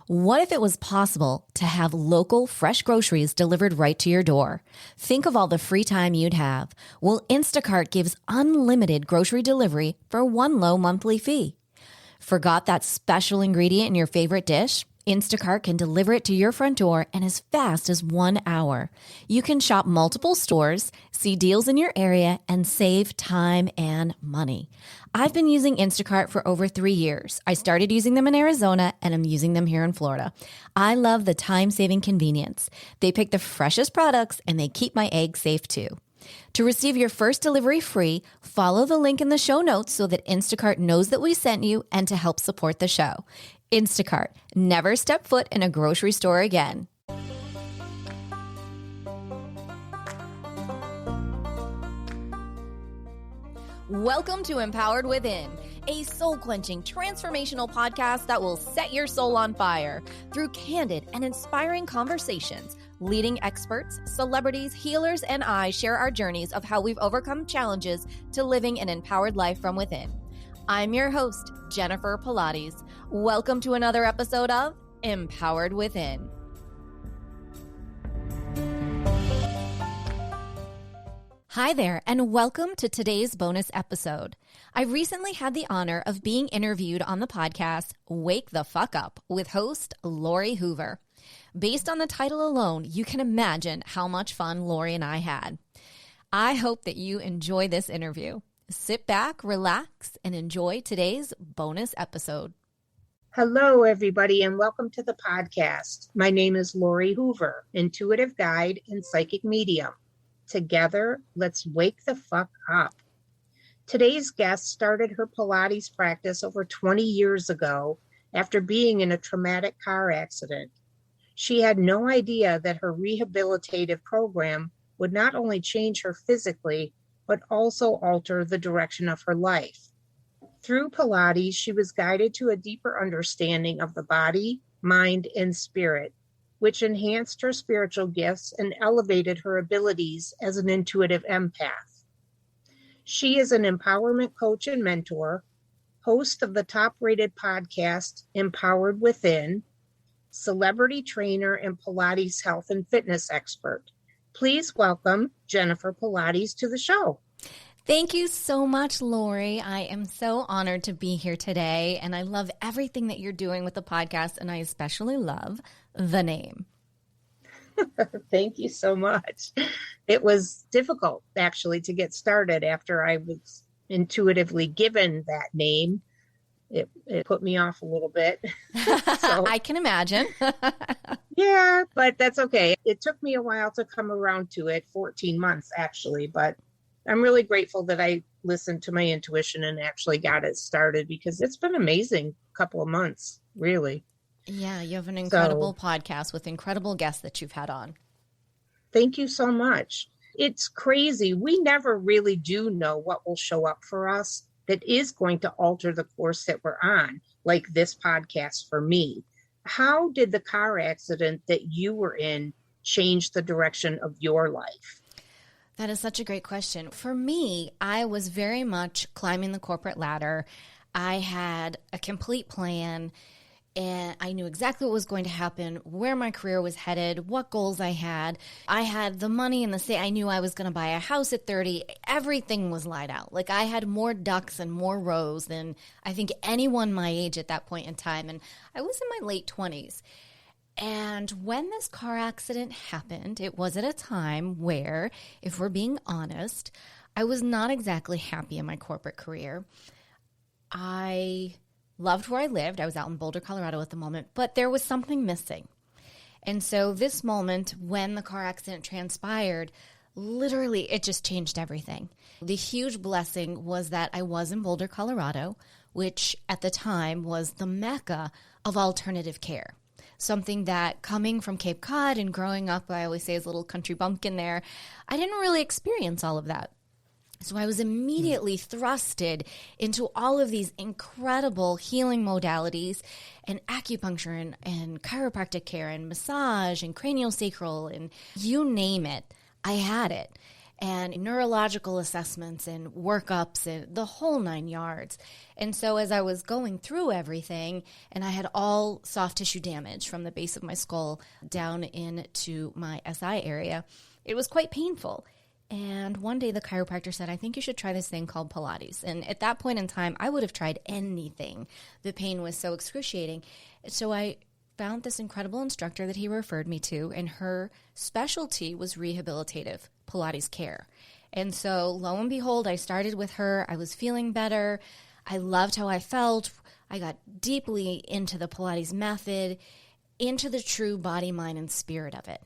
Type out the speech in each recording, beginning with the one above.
What if it was possible to have local, fresh groceries delivered right to your door? Think of all the free time you'd have. Well, Instacart gives unlimited grocery delivery for one low monthly fee. Forgot that special ingredient in your favorite dish? Instacart can deliver it to your front door in as fast as 1 hour. You can shop multiple stores, see deals in your area, and save time and money. I've been using Instacart for over 3 years. I started using them in Arizona, and I'm using them here in Florida. I love the time-saving convenience. They pick the freshest products, and they keep my eggs safe too. To receive your first delivery free, follow the link in the show notes so that Instacart knows that we sent you and to help support the show. Instacart. Never step foot in a grocery store again. Welcome to Empowered Within, a soul-quenching, transformational podcast that will set your soul on fire through candid and inspiring conversations. Leading experts, celebrities, healers, and I share our journeys of how we've overcome challenges to living an empowered life from within. I'm your host, Jennifer Pilates. Welcome to another episode of Empowered Within. Hi there, and welcome to today's bonus episode. I recently had the honor of being interviewed on the podcast Wake the Fuck Up with host Lori Hoover. Based on the title alone, you can imagine how much fun Lori and I had. I hope that you enjoy this interview. Sit back, relax, and enjoy today's bonus episode. Hello, everybody, and welcome to the podcast. My name is Lori Hoover, intuitive guide and psychic medium. Together, let's wake the fuck up. Today's guest started her Pilates practice over 20 years ago after being in a traumatic car accident. She had no idea that her rehabilitative program would not only change her physically, but also alter the direction of her life. Through Pilates, she was guided to a deeper understanding of the body, mind, and spirit, which enhanced her spiritual gifts and elevated her abilities as an intuitive empath. She is an empowerment coach and mentor, host of the top-rated podcast, Empowered Within, celebrity trainer, and Pilates health and fitness expert. Please welcome Jennifer Pilates to the show. Thank you so much, Lori. I am so honored to be here today, and I love everything that you're doing with the podcast, and I especially love the name. Thank you so much. It was difficult, actually, to get started after I was intuitively given that name. It put me off a little bit. So, I can imagine. Yeah, but that's okay. It took me a while to come around to it, 14 months actually, but I'm really grateful that I listened to my intuition and actually got it started because it's been an amazing couple of months, really. Yeah, you have an incredible podcast with incredible guests that you've had on. Thank you so much. It's crazy. We never really do know what will show up for us that is going to alter the course that we're on, like this podcast for me. How did the car accident that you were in change the direction of your life? That is such a great question. For me, I was very much climbing the corporate ladder. I had a complete plan, and I knew exactly what was going to happen, where my career was headed, what goals I had. I had the money and the say. I knew I was going to buy a house at 30. Everything was laid out. Like I had more ducks and more rows than I think anyone my age at that point in time. And I was in my late 20s. And when this car accident happened, it was at a time where, if we're being honest, I was not exactly happy in my corporate career. I loved where I lived. I was out in Boulder, Colorado at the moment, but there was something missing. And so this moment when the car accident transpired, literally it just changed everything. The huge blessing was that I was in Boulder, Colorado, which at the time was the mecca of alternative care. Something that coming from Cape Cod and growing up, I always say as a little country bumpkin there, I didn't really experience all of that. So I was immediately thrusted into all of these incredible healing modalities and acupuncture and chiropractic care and massage and craniosacral and you name it, I had it. and neurological assessments and workups and the whole 9 yards. And so as I was going through everything, and I had all soft tissue damage from the base of my skull down into my SI area, it was quite painful. And one day the chiropractor said, I think you should try this thing called Pilates. And at that point in time, I would have tried anything. The pain was so excruciating. So I found this incredible instructor that he referred me to, and her specialty was rehabilitative Pilates care. And so lo and behold, I started with her. I was feeling better. I loved how I felt. I got deeply into the Pilates method, into the true body, mind, and spirit of it,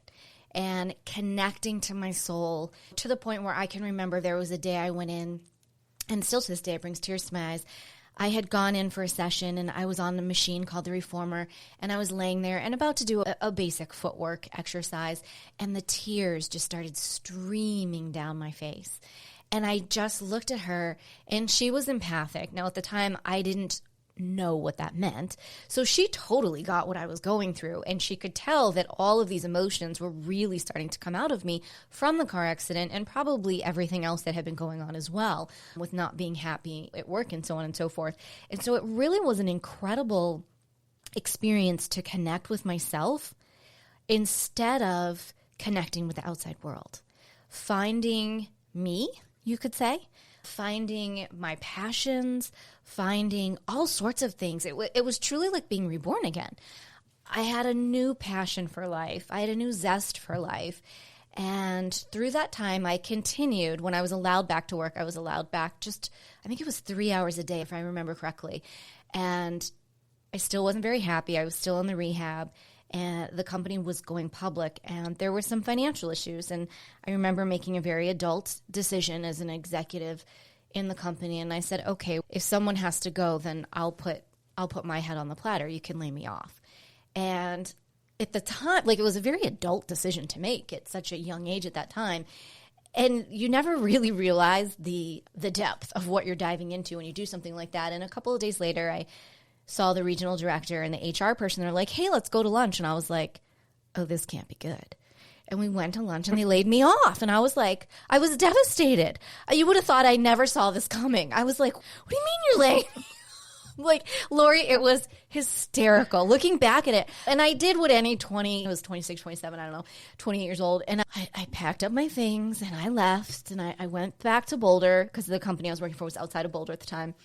and connecting to my soul to the point where I can remember there was a day I went in, and still to this day it brings tears to my eyes. I had gone in for a session, and I was on a machine called the Reformer, and I was laying there and about to do a basic footwork exercise, and the tears just started streaming down my face. And I just looked at her, and she was empathic. Now, at the time, I didn't know what that meant. So she totally got what I was going through, and she could tell that all of these emotions were really starting to come out of me from the car accident, and probably everything else that had been going on as well, with not being happy at work and so on and so forth. And so it really was an incredible experience to connect with myself instead of connecting with the outside world. Finding me, you could say, finding my passions, finding all sorts of things. It was truly like being reborn again. I had a new passion for life. I had a new zest for life. And through that time, I continued. When I was allowed back to work, I was allowed back I think it was 3 hours a day, if I remember correctly. And I still wasn't very happy. I was still in the rehab, and the company was going public, and there were some financial issues. And I remember making a very adult decision as an executive in the company, and I said, okay, if someone has to go, then I'll put my head on the platter. You can lay me off. And at the time, it was a very adult decision to make at such a young age at that time. And you never really realize the depth of what you're diving into when you do something like that. And a couple of days later, I saw the regional director and the HR person. They're like, hey, let's go to lunch. And I was like, oh, this can't be good. And we went to lunch, and they laid me off. And I was like, I was devastated. You would have thought I never saw this coming. I was like, what do you mean you're laying me? Like, Lori, it was hysterical looking back at it. And I did what any 26, 27, I don't know, 28 years old. And I packed up my things, and I left, and I went back to Boulder, because the company I was working for was outside of Boulder at the time.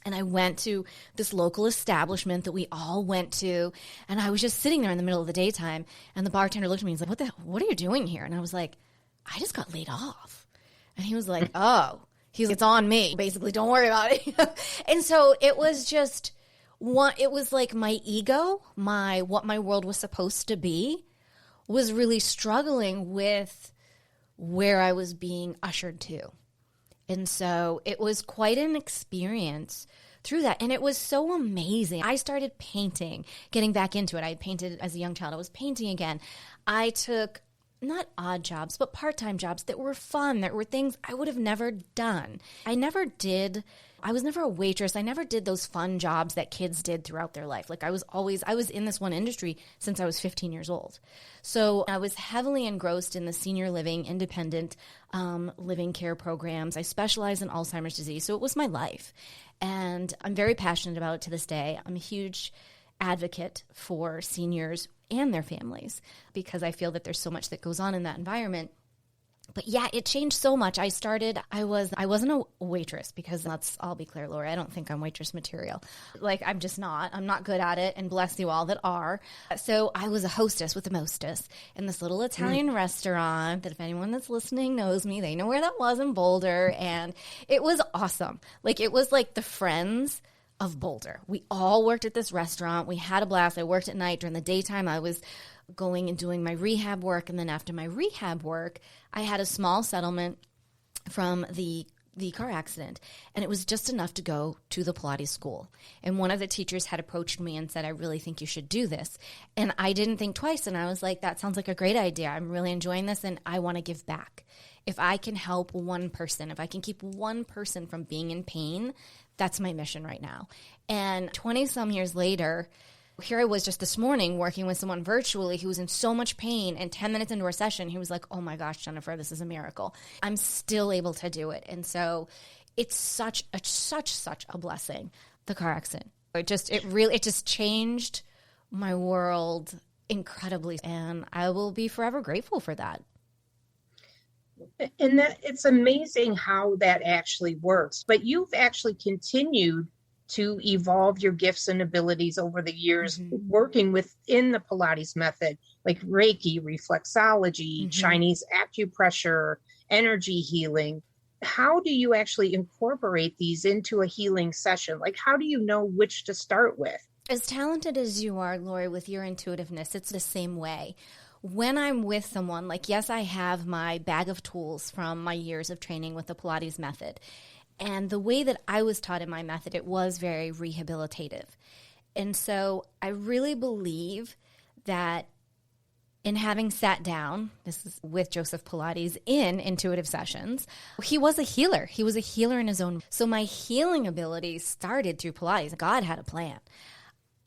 And I went to this local establishment that we all went to, and I was just sitting there in the middle of the daytime, and the bartender looked at me and was like, what are you doing here? And I was like, I just got laid off. And he was like, oh, it's on me. Basically, don't worry about it. And so it was just it was like my ego, what my world was supposed to be, was really struggling with where I was being ushered to. And so it was quite an experience through that. And it was so amazing. I started painting, getting back into it. I had painted as a young child. I was painting again. I took not odd jobs, but part-time jobs that were fun, that were things I would have never done. I was never a waitress. I never did those fun jobs that kids did throughout their life. I was in this one industry since I was 15 years old. So I was heavily engrossed in the senior living, independent living care programs. I specialize in Alzheimer's disease, so it was my life. And I'm very passionate about it to this day. I'm a huge advocate for seniors and their families, because I feel that there's so much that goes on in that environment. But yeah, it changed so much. I wasn't a waitress, because I'll be clear, Laura, I don't think I'm waitress material. I'm just not. I'm not good at it, and bless you all that are. So I was a hostess with the mostess in this little Italian restaurant that, if anyone that's listening knows me, they know where that was in Boulder. And it was awesome. It was like the Friends of Boulder. We all worked at this restaurant. We had a blast. I worked at night. During the daytime, I was going and doing my rehab work. And then after my rehab work, I had a small settlement from the car accident. And it was just enough to go to the Pilates school. And one of the teachers had approached me and said, I really think you should do this. And I didn't think twice. And I was like, that sounds like a great idea. I'm really enjoying this, and I want to give back. If I can help one person, if I can keep one person from being in pain, that's my mission right now. And 20 some years later, Here I was just this morning working with someone virtually who was in so much pain, and 10 minutes into our session, he was like, oh my gosh, Jennifer, this is a miracle. I'm still able to do it. And so it's such a blessing, the car accident. It just changed my world incredibly, and I will be forever grateful for that. And that it's amazing how that actually works. But you've actually continued to evolve your gifts and abilities over the years, working within the Pilates method, like Reiki, reflexology, Chinese acupressure, energy healing. How do you actually incorporate these into a healing session? Like, how do you know which to start with? As talented as you are, Lori, with your intuitiveness, it's the same way. When I'm with someone, like, yes, I have my bag of tools from my years of training with the Pilates method. And the way that I was taught in my method, it was very rehabilitative. And so I really believe that in having sat down, this is with Joseph Pilates in intuitive sessions, he was a healer. He was a healer in his own. So my healing abilities started through Pilates. God had a plan.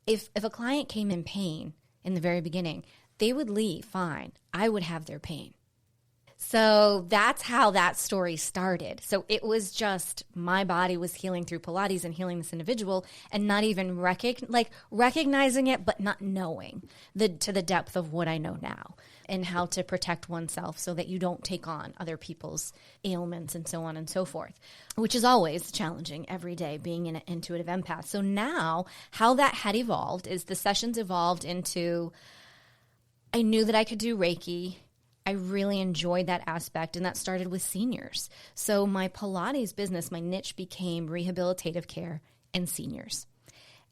If a client came in pain in the very beginning, they would leave fine. I would have their pain. So that's how that story started. So it was just my body was healing through Pilates and healing this individual, and not even recognizing it, but not knowing to the depth of what I know now, and how to protect oneself so that you don't take on other people's ailments and so on and so forth, which is always challenging every day being an intuitive empath. So now how that had evolved is the sessions evolved into, I knew that I could do Reiki. I really enjoyed that aspect, and that started with seniors. So my Pilates business, my niche became rehabilitative care and seniors.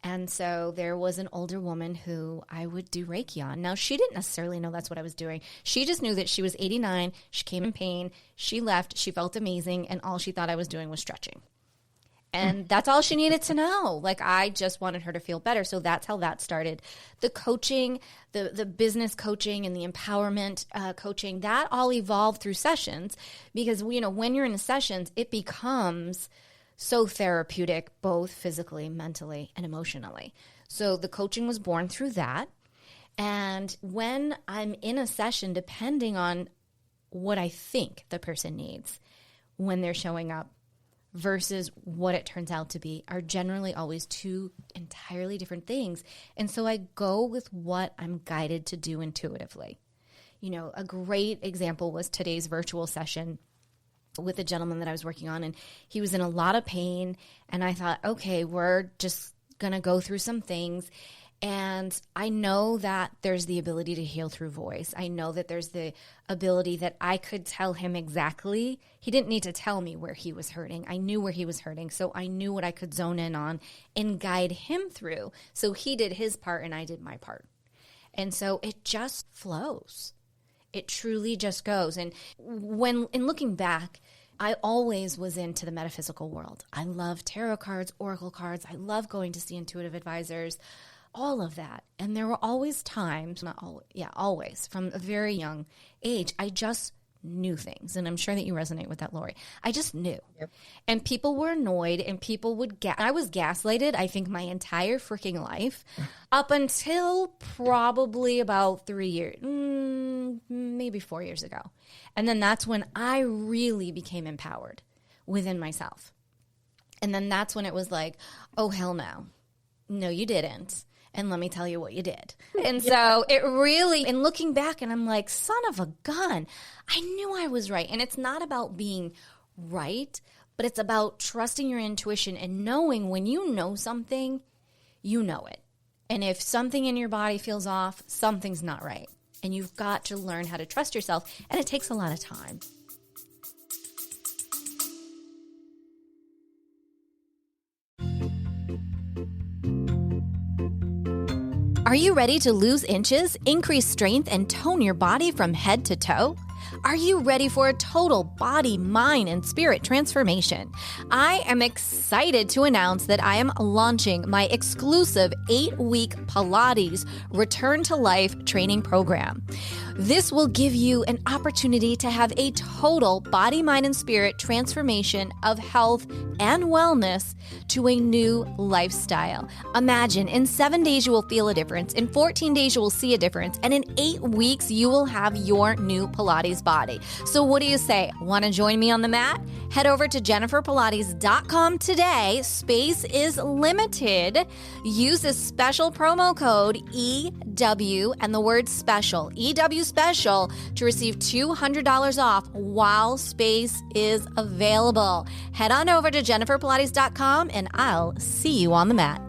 And so there was an older woman who I would do Reiki on. Now, she didn't necessarily know that's what I was doing. She just knew that she was 89, she came in pain, she left, she felt amazing, and all she thought I was doing was stretching. And that's all she needed to know. Like, I just wanted her to feel better. So that's how that started. The coaching, the business coaching and the empowerment coaching, that all evolved through sessions, because, you know, when you're in the sessions, it becomes so therapeutic, both physically, mentally, and emotionally. So the coaching was born through that. And when I'm in a session, depending on what I think the person needs when they're showing up, versus what it turns out to be, are generally always two entirely different things. And so I go with what I'm guided to do intuitively. You know, a great example was today's virtual session with a gentleman that I was working on, and he was in a lot of pain. And I thought, okay, we're just going to go through some things. And I know that there's the ability to heal through voice. I know that there's the ability that I could tell him exactly. He didn't need to tell me where he was hurting. I knew where he was hurting, so I knew what I could zone in on and guide him through. So he did his part and I did my part. And so it just flows. It truly just goes. And when, in looking back, I always was into the metaphysical world. I love tarot cards, oracle cards. I love going to see intuitive advisors. All of that. And there were always times, always, from a very young age, I just knew things. And I'm sure that you resonate with that, Lori. I just knew. Yep. And people were annoyed, and people would I was gaslighted, I think, my entire freaking life, up until probably about 3 years, maybe 4 years ago. And then that's when I really became empowered within myself. And then that's when it was like, oh, hell no. No, you didn't. And let me tell you what you did. And so it really, and looking back, and I'm like, son of a gun, I knew I was right. And it's not about being right, but it's about trusting your intuition and knowing when you know something, you know it. And if something in your body feels off, something's not right. And you've got to learn how to trust yourself. And it takes a lot of time. Are you ready to lose inches, increase strength, and tone your body from head to toe? Are you ready for a total body, mind, and spirit transformation? I am excited to announce that I am launching my exclusive 8-week Pilates Return to Life training program. This will give you an opportunity to have a total body, mind, and spirit transformation of health and wellness to a new lifestyle. Imagine in 7 days you will feel a difference, in 14 days you will see a difference, and in 8 weeks you will have your new Pilates body. So what do you say? Want to join me on the mat? Head over to jenniferpilates.com today. Space is limited. Use this special promo code EW and the word special, EW special, to receive $200 off while space is available. Head on over to jenniferpilates.com and I'll see you on the mat.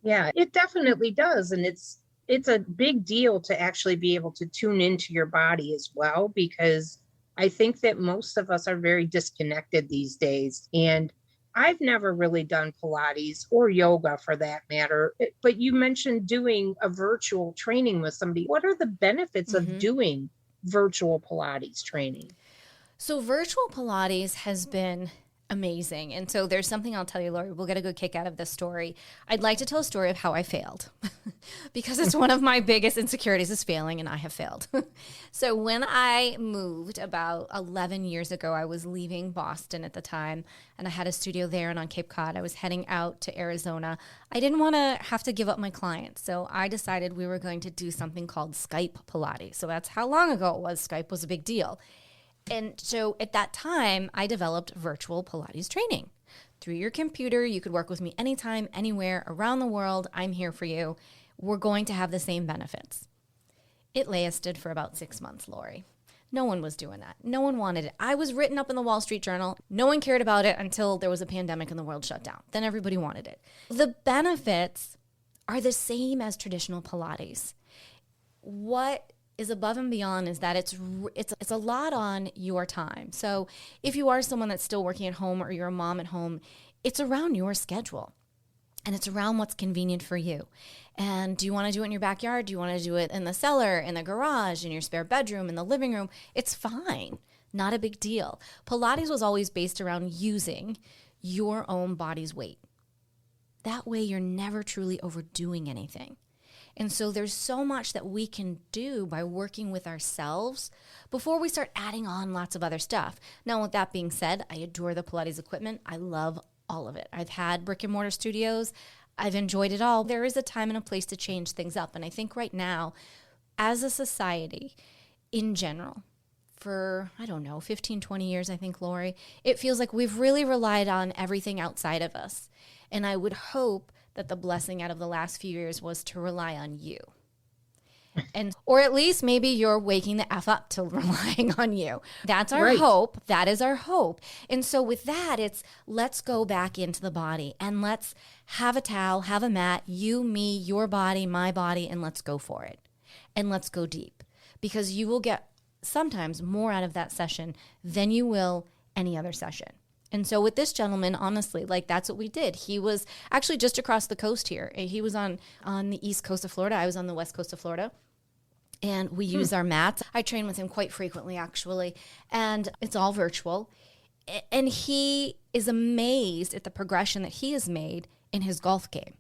Yeah, it definitely does. And it's a big deal to actually be able to tune into your body as well, because I think that most of us are very disconnected these days. And I've never really done Pilates or yoga for that matter, but you mentioned doing a virtual training with somebody. What are the benefits of doing virtual Pilates training? So virtual Pilates has been amazing. And so there's something I'll tell you, Lori. We'll get a good kick out of this story. I'd like to tell a story of how I failed because it's one of my biggest insecurities is failing, and I have failed. So when I moved about 11 years ago, I was leaving Boston at the time, and I had a studio there and on Cape Cod. I was heading out to Arizona. I didn't want to have to give up my clients. So I decided we were going to do something called Skype Pilates. So that's how long ago it was. Skype was a big deal. And so at that time, I developed virtual Pilates training. Through your computer, you could work with me anytime, anywhere, around the world. I'm here for you. We're going to have the same benefits. It lasted for about 6 months, Lori. No one was doing that. No one wanted it. I was written up in the Wall Street Journal. No one cared about it until there was a pandemic and the world shut down. Then everybody wanted it. The benefits are the same as traditional Pilates. What is above and beyond is that it's a lot on your time. So if you are someone that's still working at home or you're a mom at home, it's around your schedule and it's around what's convenient for you. And do you want to do it in your backyard? Do you want to do it in the cellar, in the garage, in your spare bedroom, in the living room? It's fine. Not a big deal. Pilates was always based around using your own body's weight. That way you're never truly overdoing anything. And so there's so much that we can do by working with ourselves before we start adding on lots of other stuff. Now, with that being said, I adore the Pilates equipment. I love all of it. I've had brick and mortar studios. I've enjoyed it all. There is a time and a place to change things up. And I think right now, as a society in general, for, 15, 20 years, I think, Lori, it feels like we've really relied on everything outside of us. And I would hope that the blessing out of the last few years was to rely on you. And or at least maybe you're waking the F up to relying on you. That's our hope. That is our hope. And so with that, it's let's go back into the body and let's have a towel, have a mat, you, me, your body, my body, and let's go for it. And let's go deep, because you will get sometimes more out of that session than you will any other session. And so with this gentleman, honestly, that's what we did. He was actually just across the coast here. He was on the east coast of Florida. I was on the west coast of Florida. And we use our mats. I train with him quite frequently, actually. And it's all virtual. And he is amazed at the progression that he has made in his golf game.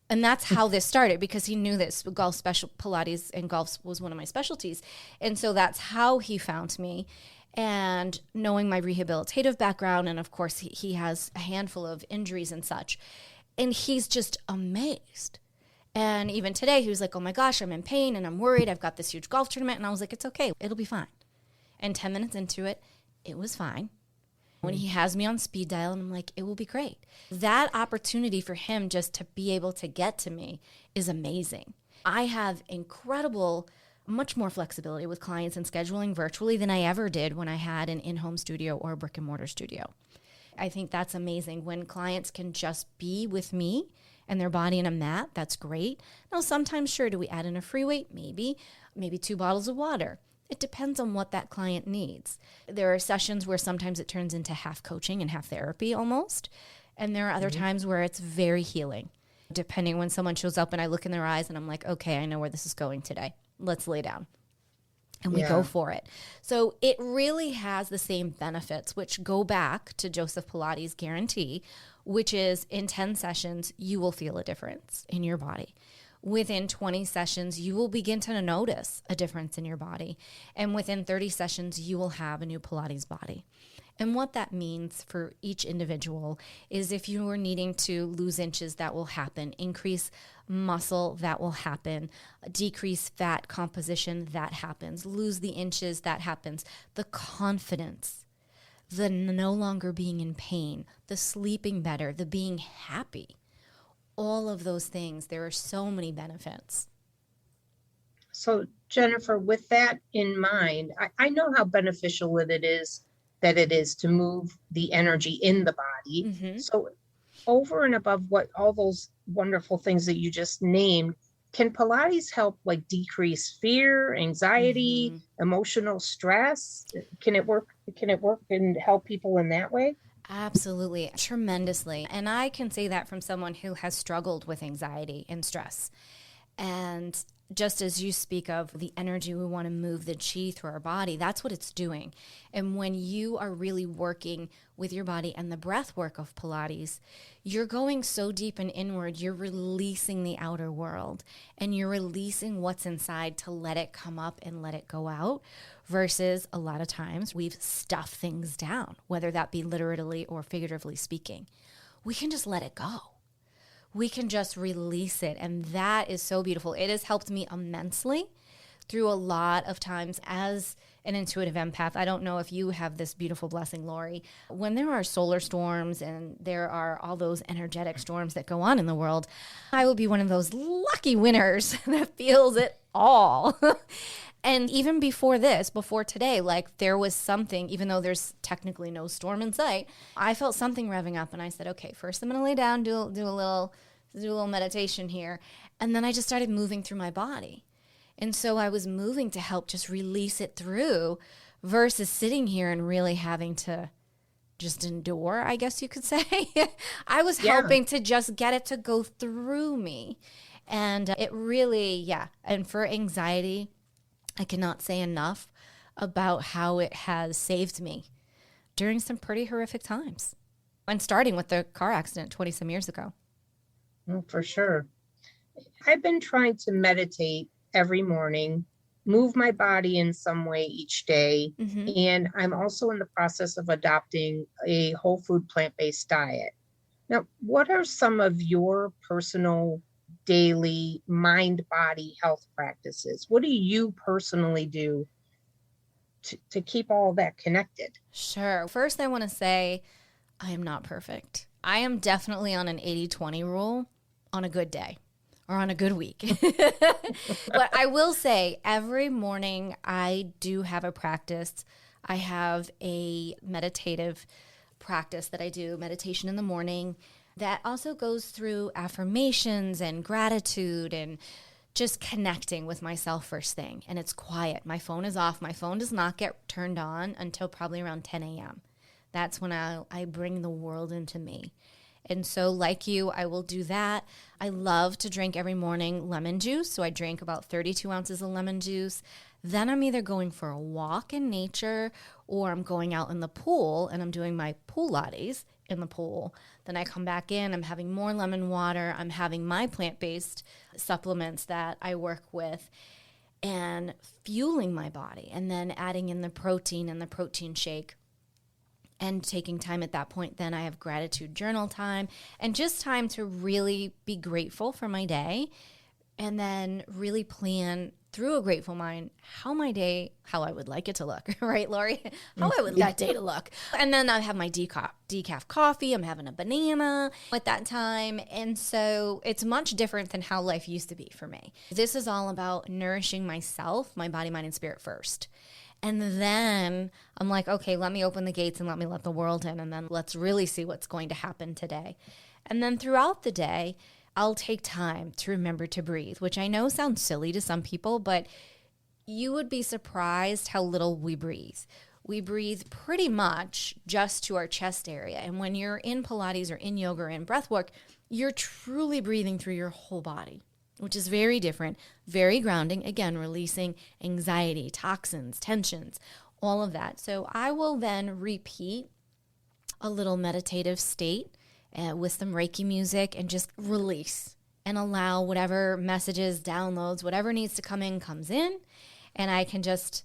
And that's how this started, because he knew this Pilates and golf was one of my specialties. And so that's how he found me. And knowing my rehabilitative background, and of course he has a handful of injuries and such, and he's just amazed. And even today he was like, oh my gosh, I'm in pain and I'm worried. I've got this huge golf tournament. And I was like, it's okay. It'll be fine. And 10 minutes into it, it was fine. When he has me on speed dial, and I'm like, it will be great. That opportunity for him just to be able to get to me is amazing. I have much more flexibility with clients and scheduling virtually than I ever did when I had an in-home studio or a brick and mortar studio. I think that's amazing when clients can just be with me and their body in a mat. That's great. Now, sometimes, sure, do we add in a free weight? Maybe 2 bottles of water. It depends on what that client needs. There are sessions where sometimes it turns into half coaching and half therapy almost. And there are other times where it's very healing, depending when someone shows up and I look in their eyes and I'm like, okay, I know where this is going today. Let's lay down. and we go for it. So it really has the same benefits, which go back to Joseph Pilates' guarantee, which is in 10 sessions, you will feel a difference in your body. Within 20 sessions, you will begin to notice a difference in your body. And within 30 sessions, you will have a new Pilates body. And what that means for each individual is if you are needing to lose inches, that will happen. Increase muscle, that will happen. Decrease fat composition, that happens. Lose the inches, that happens. The confidence, the no longer being in pain, the sleeping better, the being happy. All of those things, there are so many benefits. So, Jennifer, with that in mind, I know how beneficial it is to move the energy in the body. Mm-hmm. So, over and above what all those wonderful things that you just named, can Pilates help like decrease fear, anxiety, emotional stress? Can it work and help people in that way? Absolutely, tremendously. And I can say that from someone who has struggled with anxiety and stress. And just as you speak of the energy, we want to move the chi through our body, that's what it's doing. And when you are really working with your body and the breath work of Pilates, you're going so deep and inward, you're releasing the outer world and you're releasing what's inside to let it come up and let it go out. Versus a lot of times we've stuffed things down, whether that be literally or figuratively speaking. We can just let it go. We can just release it. And that is so beautiful. It has helped me immensely through a lot of times as an intuitive empath. I don't know if you have this beautiful blessing, Lori. When there are solar storms and there are all those energetic storms that go on in the world, I will be one of those lucky winners that feels it all. And even before today, like there was something, even though there's technically no storm in sight, I felt something revving up and I said, okay, first I'm going to lay down, do a little meditation here. And then I just started moving through my body. And so I was moving to help just release it through versus sitting here and really having to just endure, I guess you could say. I was helping to just get it to go through me. And it really, and for anxiety, I cannot say enough about how it has saved me during some pretty horrific times. And starting with the car accident 20-some years ago. Oh, for sure. I've been trying to meditate every morning, move my body in some way each day. Mm-hmm. And I'm also in the process of adopting a whole food plant-based diet. Now, what are some of your personal daily mind-body health practices? What do you personally do to keep all that connected? Sure. First, I want to say I am not perfect. I am definitely on an 80-20 rule on a good day or on a good week. But I will say every morning I do have a practice. I have a meditative practice that I do, meditation in the morning, that also goes through affirmations and gratitude and just connecting with myself first thing. And it's quiet. My phone is off. My phone does not get turned on until probably around 10 a.m. That's when I bring the world into me. And so like you, I will do that. I love to drink every morning lemon juice. So I drink about 32 ounces of lemon juice. Then I'm either going for a walk in nature or I'm going out in the pool and I'm doing my Pilates in the pool. Then I come back in, I'm having more lemon water. I'm having my plant-based supplements that I work with and fueling my body and then adding in the protein and the protein shake. And taking time at that point, then I have gratitude journal time and just time to really be grateful for my day and then really plan through a grateful mind how I would like it to look, right, Lori? How I would like that day to look. And then I have my decaf coffee. I'm having a banana at that time. And so it's much different than how life used to be for me. This is all about nourishing myself, my body, mind, and spirit first. And then I'm like, okay, let me open the gates and let me let the world in. And then let's really see what's going to happen today. And then throughout the day, I'll take time to remember to breathe, which I know sounds silly to some people, but you would be surprised how little we breathe. We breathe pretty much just to our chest area. And when you're in Pilates or in yoga or in breath work, you're truly breathing through your whole body. which is very different, very grounding, again, releasing anxiety, toxins, tensions, all of that. So I will then repeat a little meditative state with some Reiki music and just release and allow whatever messages, downloads, whatever needs to come in, comes in. And I can just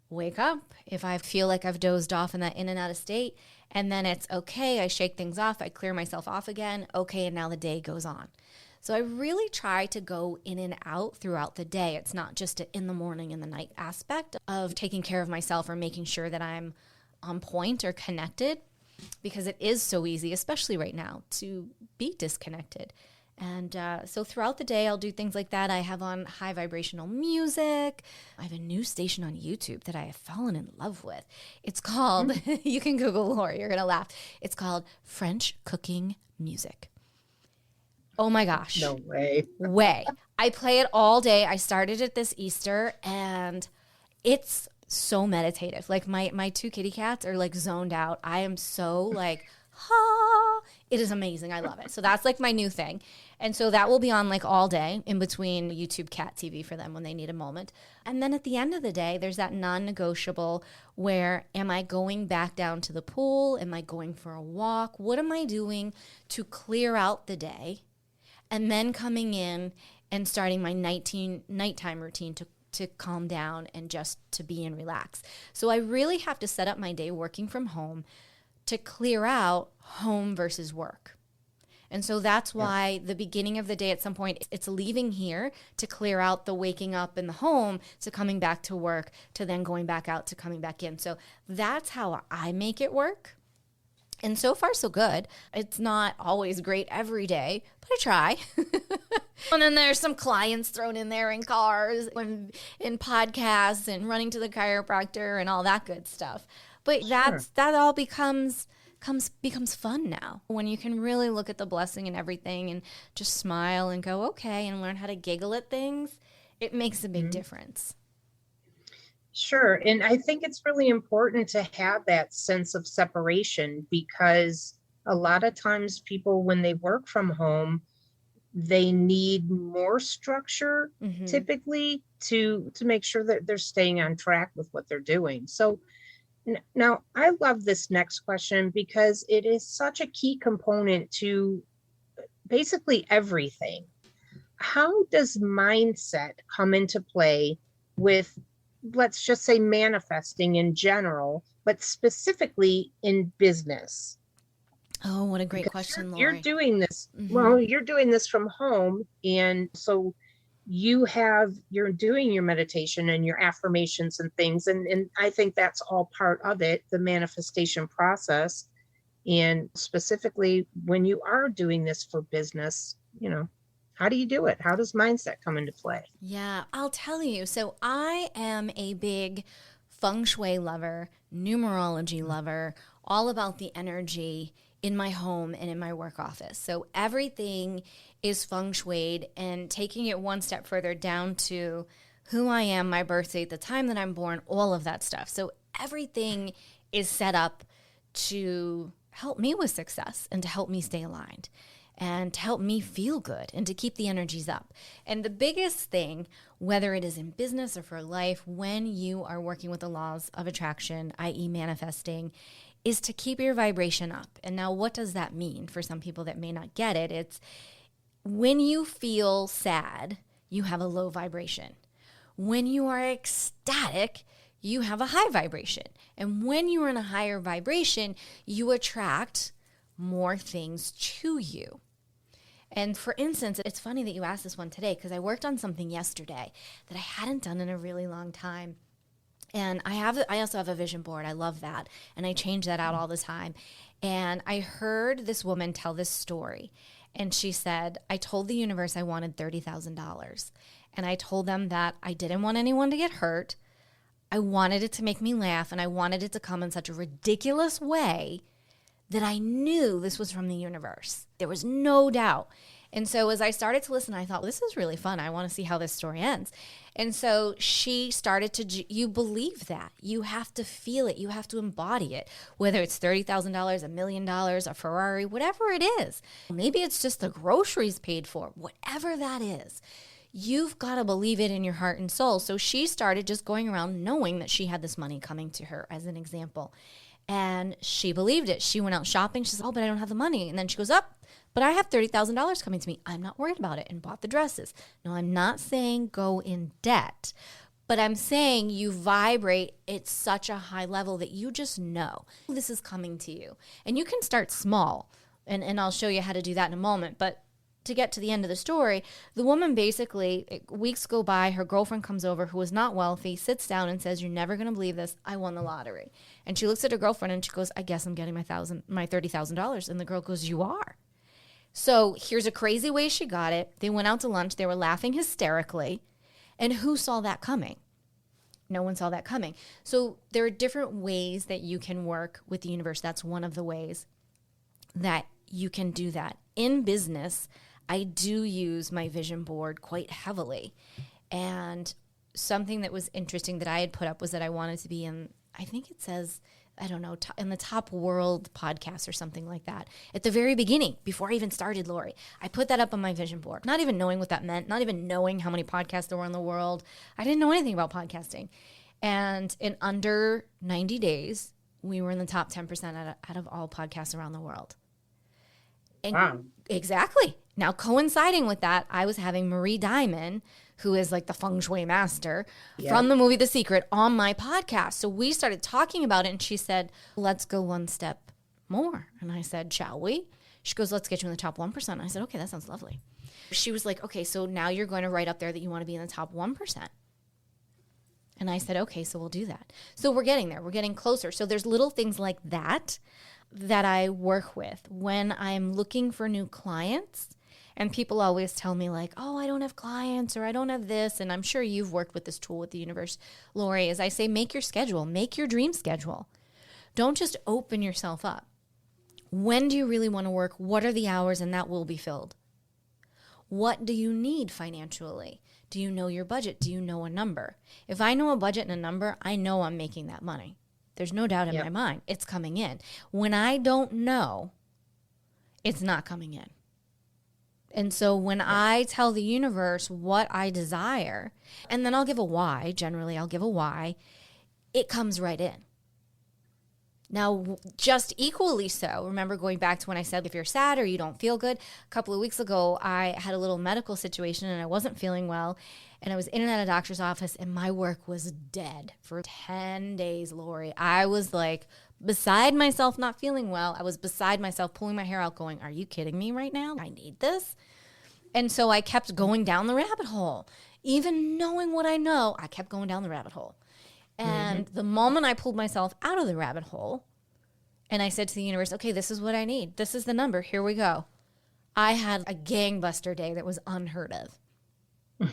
wake up if I feel like I've dozed off in that in and out of state. And then it's okay. I shake things off. I clear myself off again. Okay, and now the day goes on. So I really try to go in and out throughout the day. It's not just an in the morning and the night aspect of taking care of myself or making sure that I'm on point or connected, because it is so easy, especially right now, to be disconnected. And so throughout the day, I'll do things like that. I have on high vibrational music. I have a new station on YouTube that I have fallen in love with. It's called, you can Google Lori, you're going to laugh. It's called French Cooking Music. Oh my gosh. No way. I play it all day. I started it this Easter and it's so meditative. Like my two kitty cats are like zoned out. I am so like, ha. It is amazing. I love it. So that's like my new thing. And so that will be on like all day in between YouTube cat TV for them when they need a moment. And then at the end of the day, there's that non-negotiable where am I going back down to the pool? Am I going for a walk? What am I doing to clear out the day? And then coming in and starting my nighttime routine to calm down and just to be and relax. So I really have to set up my day working from home to clear out home versus work. And so that's why the beginning of the day at some point, it's leaving here to clear out the waking up in the home to coming back to work to then going back out to coming back in. So that's how I make it work. And so far, so good. It's not always great every day, but I try. And then there's some clients thrown in there in cars, in podcasts, and running to the chiropractor and all that good stuff. But that all becomes fun now when you can really look at the blessing and everything and just smile and go, okay, and learn how to giggle at things. It makes a big difference. Sure. And I think it's really important to have that sense of separation, because a lot of times people, when they work from home, they need more structure typically to make sure that they're staying on track with what they're doing. So now I love this next question because it is such a key component to basically everything. How does mindset come into play with, let's just say, manifesting in general, but specifically in business? Oh, what a great question, Lori. You're doing this. Well, you're doing this from home. And so you're doing your meditation and your affirmations and things. And I think that's all part of it, the manifestation process. And specifically when you are doing this for business, how do you do it? How does mindset come into play? Yeah, I'll tell you. So I am a big feng shui lover, numerology lover, all about the energy in my home and in my work office. So everything is feng shuied, and taking it one step further down to who I am, my birth date, the time that I'm born, all of that stuff. So everything is set up to help me with success and to help me stay aligned and to help me feel good and to keep the energies up. And the biggest thing, whether it is in business or for life, when you are working with the laws of attraction, i.e. manifesting, is to keep your vibration up. And now what does that mean for some people that may not get it? It's when you feel sad, you have a low vibration. When you are ecstatic, you have a high vibration. And when you are in a higher vibration, you attract more things to you. And for instance, it's funny that you asked this one today because I worked on something yesterday that I hadn't done in a really long time. And I also have a vision board. I love that. And I change that out all the time. And I heard this woman tell this story. And she said, I told the universe I wanted $30,000. And I told them that I didn't want anyone to get hurt. I wanted it to make me laugh. And I wanted it to come in such a ridiculous way that I knew this was from the universe. There was no doubt. And so as I started to listen, I thought, this is really fun. I want to see how this story ends. And so she started to, you believe that. You have to feel it. You have to embody it, whether it's $30,000, $1 million, a Ferrari, whatever it is. Maybe it's just the groceries paid for, whatever that is. You've got to believe it in your heart and soul. So she started just going around knowing that she had this money coming to her, as an example. And she believed it. She went out shopping. She said, oh, but I don't have the money. And then she goes, up, but I have $30,000 coming to me. I'm not worried about it, and bought the dresses. No, I'm not saying go in debt, but I'm saying you vibrate at such a high level that you just know this is coming to you. And you can start small, and I'll show you how to do that in a moment. But to get to the end of the story, the woman basically, weeks go by, her girlfriend comes over who is not wealthy, sits down and says, you're never going to believe this, I won the lottery. And she looks at her girlfriend and she goes, I guess I'm getting my $30,000. And the girl goes, you are. So here's a crazy way she got it. They went out to lunch. They were laughing hysterically. And who saw that coming? No one saw that coming. So there are different ways that you can work with the universe. That's one of the ways that you can do that. In business, I do use my vision board quite heavily. And something that was interesting that I had put up was that I wanted to be in, I think it says, I don't know, in the top world podcast or something like that. At the very beginning, before I even started, Lori, I put that up on my vision board, not even knowing what that meant, not even knowing how many podcasts there were in the world. I didn't know anything about podcasting. And in under 90 days, we were in the top 10% out of all podcasts around the world. And wow. Exactly. Now, coinciding with that, I was having Marie Diamond, who is like the feng shui master from the movie The Secret, on my podcast. So we started talking about it, and she said, let's go one step more. And I said, shall we? She goes, let's get you in the top 1%. I said, okay, that sounds lovely. She was like, okay, so now you're going to write up there that you want to be in the top 1%. And I said, okay, so we'll do that. So we're getting there. We're getting closer. So there's little things like that I work with when I'm looking for new clients. And people always tell me like, oh, I don't have clients, or I don't have this. And I'm sure you've worked with this tool with the universe, Lori, as I say, make your schedule, make your dream schedule. Don't just open yourself up. When do you really want to work? What are the hours? And that will be filled. What do you need financially? Do you know your budget? Do you know a number? If I know a budget and a number, I know I'm making that money. There's no doubt in my mind. It's coming in. When I don't know, it's not coming in. And so when I tell the universe what I desire, and then I'll give a why, generally I'll give a why, it comes right in. Now, just equally so, remember going back to when I said if you're sad or you don't feel good, a couple of weeks ago I had a little medical situation and I wasn't feeling well, and I was in and out of doctor's office, and my work was dead for 10 days, Lori. I was like beside myself, not feeling well. I was beside myself, pulling my hair out going, are you kidding me right now? I need this. And so I kept going down the rabbit hole. Even knowing what I know, I kept going down the rabbit hole. And the moment I pulled myself out of the rabbit hole and I said to the universe, okay, this is what I need. This is the number. Here we go. I had a gangbuster day that was unheard of.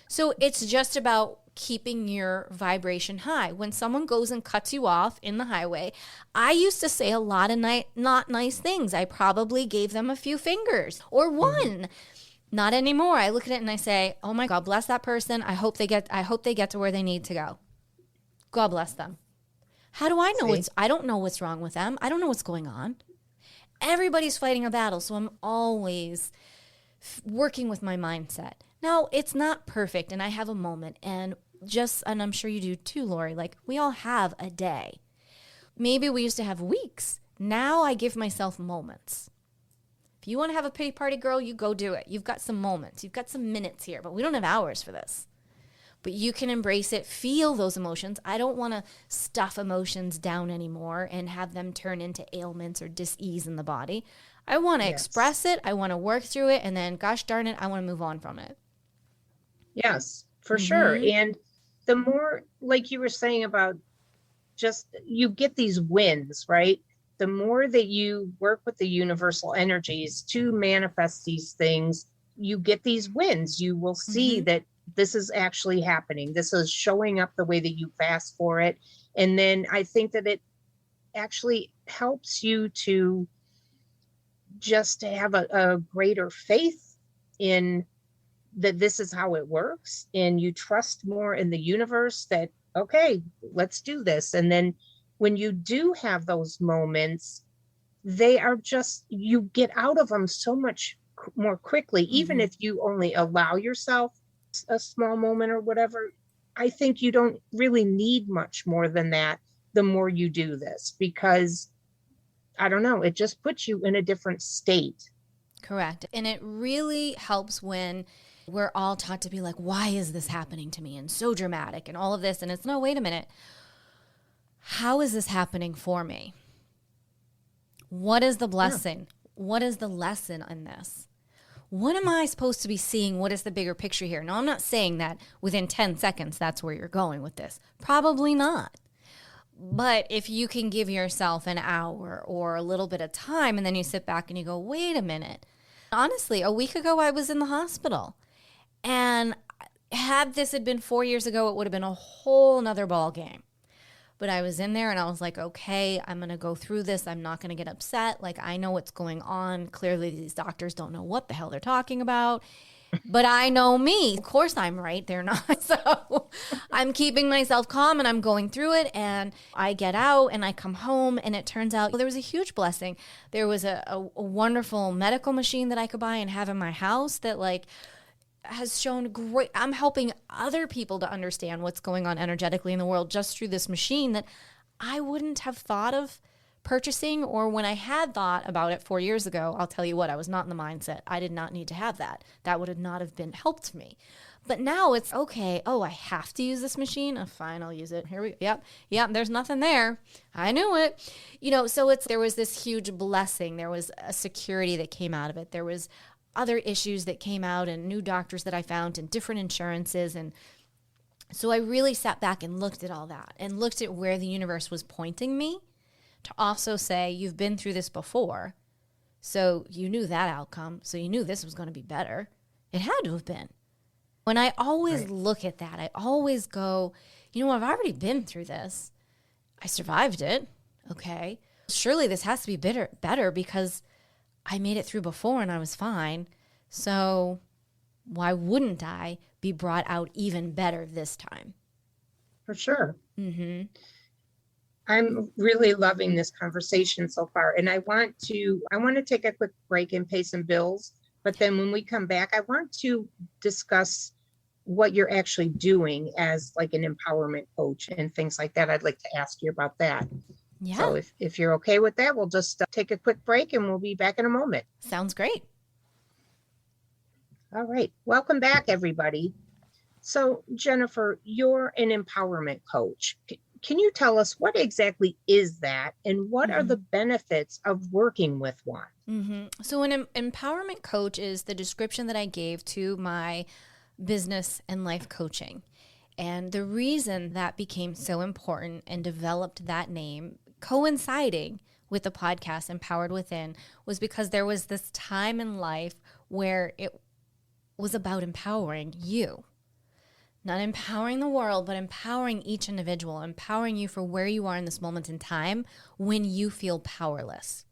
So it's just about keeping your vibration high. When someone goes and cuts you off in the highway, I used to say a lot of not nice things. I probably gave them a few fingers or one. Not anymore. I look at it and I say, oh my God, bless that person. I hope they get to where they need to go. God bless them. How do I know I don't know what's wrong with them. I don't know what's going on. Everybody's fighting a battle, so I'm always working with my mindset. Now, it's not perfect, and I have a moment, and I'm sure you do too, Lori, like we all have a day. Maybe we used to have weeks. Now I give myself moments. If you want to have a pity party, girl, you go do it. You've got some moments. You've got some minutes here, but we don't have hours for this. But you can embrace it, feel those emotions. I don't want to stuff emotions down anymore and have them turn into ailments or dis-ease in the body. I want to express it. I want to work through it. And then, gosh darn it, I want to move on from it. Yes, for sure. And the more, like you were saying about just, you get these wins, right? The more that you work with the universal energies to manifest these things, you get these wins. You will see that this is actually happening. This is showing up the way that you've asked for it. And then I think that it actually helps you to just have a greater faith in that this is how it works. And you trust more in the universe that, okay, let's do this. And then when you do have those moments, they are just, you get out of them so much more quickly, even if you only allow yourself a small moment or whatever, I think you don't really need much more than that the more you do this, because I don't know, it just puts you in a different state. Correct. And it really helps when we're all taught to be like, why is this happening to me? And so dramatic and all of this. And it's no, wait a minute. How is this happening for me? What is the blessing? Yeah. What is the lesson in this? What am I supposed to be seeing? What is the bigger picture here? Now, I'm not saying that within 10 seconds, that's where you're going with this. Probably not. But if you can give yourself an hour or a little bit of time, and then you sit back and you go, wait a minute. Honestly, a week ago, I was in the hospital. And had this had been 4 years ago, it would have been a whole nother ball game. But I was in there and I was like, okay, I'm going to go through this. I'm not going to get upset. Like, I know what's going on. Clearly, these doctors don't know what the hell they're talking about. But I know me. Of course I'm right. They're not. So I'm keeping myself calm and I'm going through it. And I get out and I come home and it turns out there was a huge blessing. There was a wonderful medical machine that I could buy and have in my house that has shown great. I'm helping other people to understand what's going on energetically in the world just through this machine that I wouldn't have thought of purchasing, or when I had thought about it 4 years ago, I'll tell you what, I was not in the mindset. I did not need to have that. That would have not have been helped me. But now it's okay. Oh, I have to use this machine. Oh, fine, I'll use it. Here we go. Yep. There's nothing there. I knew it. So there was this huge blessing. There was a security that came out of it. There was other issues that came out and new doctors that I found and different insurances. And so I really sat back and looked at all that and looked at where the universe was pointing me to also say, you've been through this before. So you knew that outcome. So you knew this was going to be better. It had to have been. When I always look at that, I always go, I've already been through this. I survived it. Okay. Surely this has to be better because I made it through before and I was fine. So why wouldn't I be brought out even better this time? For sure. Mm-hmm. I'm really loving this conversation so far. And I want to take a quick break and pay some bills. But then when we come back, I want to discuss what you're actually doing as like an empowerment coach and things like that. I'd like to ask you about that. Yeah. So if you're okay with that, we'll just take a quick break and we'll be back in a moment. Sounds great. All right. Welcome back, everybody. So, Jennifer, you're an empowerment coach. Can you tell us what exactly is that and what are the benefits of working with one? Mm-hmm. So an empowerment coach is the description that I gave to my business and life coaching. And the reason that became so important and developed that name coinciding with the podcast Empowered Within was because there was this time in life where it was about empowering you. Not empowering the world, but empowering each individual, empowering you for where you are in this moment in time when you feel powerless.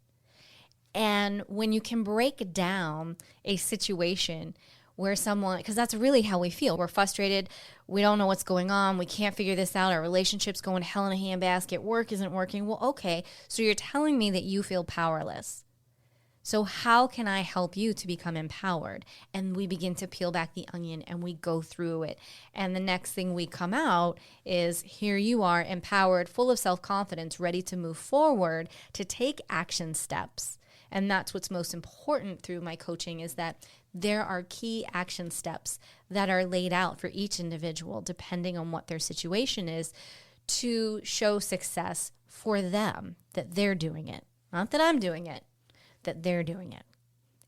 And when you can break down a situation where someone, because that's really how we feel. We're frustrated. We don't know what's going on. We can't figure this out. Our relationship's going to hell in a handbasket. Work isn't working. Well, okay. So you're telling me that you feel powerless. So how can I help you to become empowered? And we begin to peel back the onion and we go through it. And the next thing we come out is here you are, empowered, full of self-confidence, ready to move forward, to take action steps. And that's what's most important through my coaching is that there are key action steps that are laid out for each individual, depending on what their situation is, to show success for them, that they're doing it. Not that I'm doing it. That they're doing it.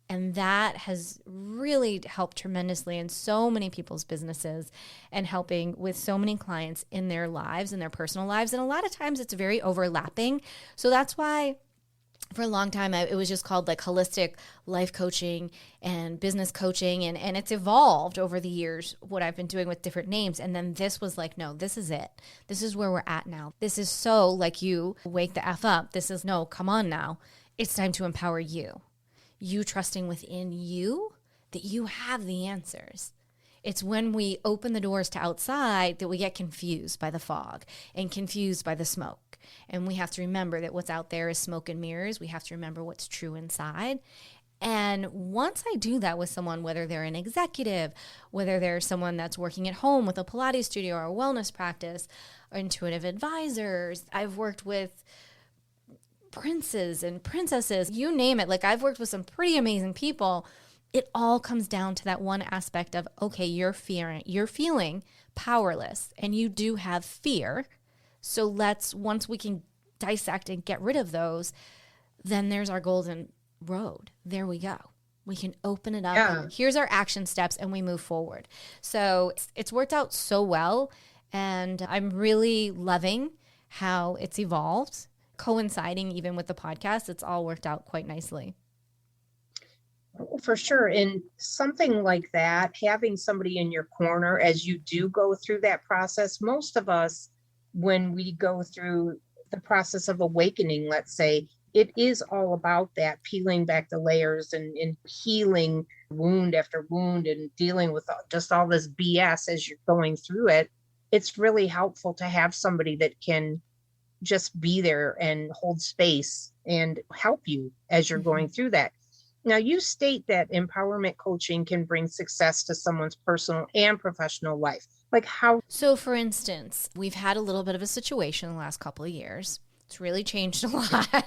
And that has really helped tremendously in so many people's businesses and helping with so many clients in their lives, in their personal lives. And a lot of times it's very overlapping. So that's why for a long time, it was just called like holistic life coaching and business coaching. And it's evolved over the years, what I've been doing with different names. And then this was like, no, this is it. This is where we're at now. This is so like you wake the F up. This is no, come on now. It's time to empower you. You trusting within you that you have the answers. It's when we open the doors to outside that we get confused by the fog and confused by the smoke. And we have to remember that what's out there is smoke and mirrors. We have to remember what's true inside. And once I do that with someone, whether they're an executive, whether they're someone that's working at home with a Pilates studio or a wellness practice, or intuitive advisors, I've worked with princes and princesses, you name it. Like, I've worked with some pretty amazing people. It all comes down to that one aspect of, okay, you're feeling powerless and you do have fear. So once we can dissect and get rid of those, then there's our golden road. There we go. We can open it up. Yeah. Here's our action steps and we move forward. So it's worked out so well. And I'm really loving how it's evolved, coinciding even with the podcast. It's all worked out quite nicely. For sure. And something like that, having somebody in your corner as you do go through that process, most of us, when we go through the process of awakening, let's say, it is all about that peeling back the layers and healing wound after wound and dealing with just all this BS as you're going through it. It's really helpful to have somebody that can just be there and hold space and help you as you're going through that. Now, you state that empowerment coaching can bring success to someone's personal and professional life. Like how? So, for instance, we've had a little bit of a situation in the last couple of years. It's really changed a lot.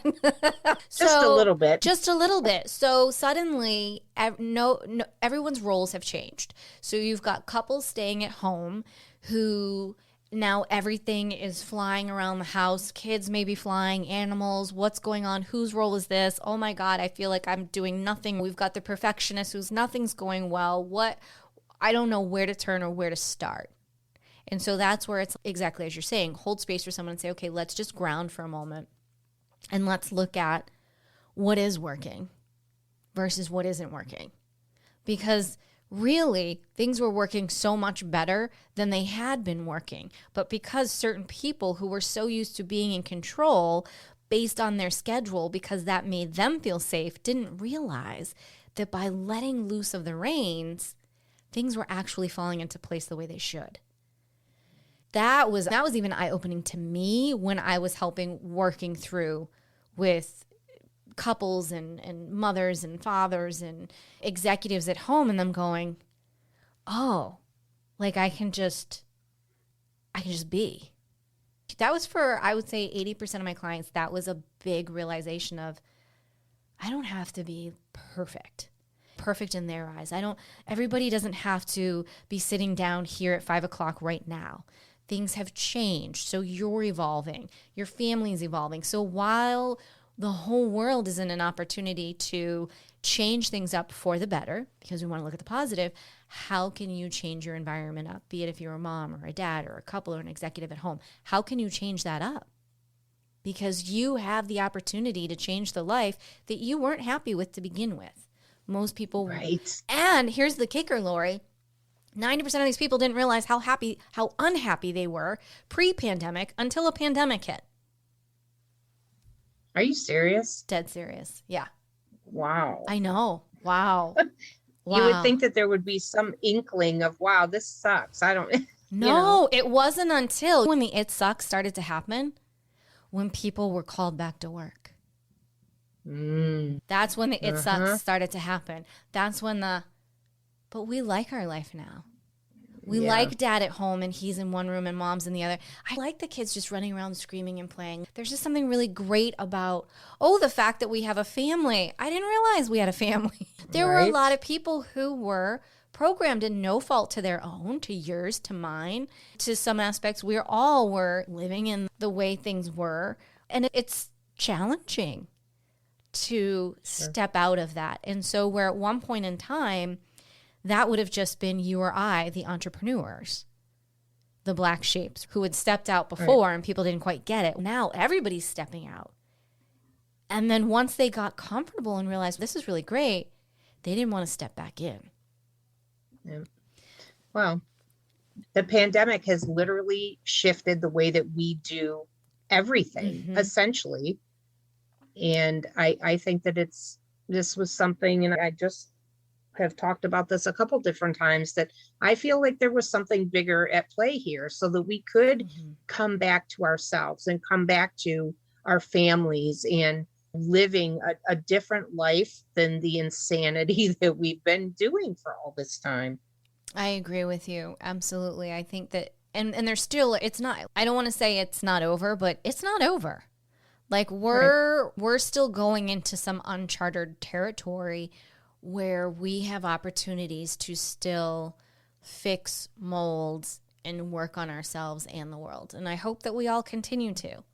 Just a little bit. Just a little bit. So suddenly, everyone's roles have changed. So you've got couples staying at home who now everything is flying around the house. Kids may be flying, animals. What's going on? Whose role is this? Oh my God, I feel like I'm doing nothing. We've got the perfectionist who's nothing's going well. I don't know where to turn or where to start. And so that's where it's exactly as you're saying, hold space for someone and say, okay, let's just ground for a moment and let's look at what is working versus what isn't working. Because really, things were working so much better than they had been working. But because certain people who were so used to being in control based on their schedule, because that made them feel safe, didn't realize that by letting loose of the reins, things were actually falling into place the way they should. That was even eye-opening to me when I was working through with couples and mothers and fathers and executives at home, and them going, oh, like I can just be. That was for, I would say 80% of my clients, that was a big realization of, I don't have to be perfect in their eyes. Everybody doesn't have to be sitting down here at 5:00 right now. Things have changed. So you're evolving. Your family's evolving. So while the whole world is in an opportunity to change things up for the better, because we want to look at the positive, how can you change your environment up? Be it if you're a mom or a dad or a couple or an executive at home. How can you change that up? Because you have the opportunity to change the life that you weren't happy with to begin with. Most people. Right. And here's the kicker, Lori. 90% of these people didn't realize how unhappy they were pre-pandemic until a pandemic hit. Are you serious? Dead serious. Yeah. Wow. I know. Wow. You would think that there would be some inkling of, wow, this sucks. I don't. No, it wasn't until when the it sucks started to happen, when people were called back to work. That's when the it sucks started to happen. That's when but we like our life now. We like dad at home and he's in one room and mom's in the other. I like the kids just running around screaming and playing. There's just something really great about, the fact that we have a family. I didn't realize we had a family. There were a lot of people who were programmed, and no fault to their own, to yours, to mine. To some aspects, we all were living in the way things were. And it's challenging to step out of that. And so where at one point in time, that would have just been you or I, the entrepreneurs, the black sheeps who had stepped out before and people didn't quite get it. Now everybody's stepping out. And then once they got comfortable and realized this is really great, they didn't want to step back in. Yeah. Well, the pandemic has literally shifted the way that we do everything, essentially. And I think that this was something, and I just have talked about this a couple different times, that I feel like there was something bigger at play here so that we could come back to ourselves and come back to our families and living a different life than the insanity that we've been doing for all this time. I agree with you. Absolutely. I think that, and there's still, it's not, I don't want to say it's not over, but it's not over. Like we're still going into some uncharted territory where we have opportunities to still fix molds and work on ourselves and the world. And I hope that we all continue to.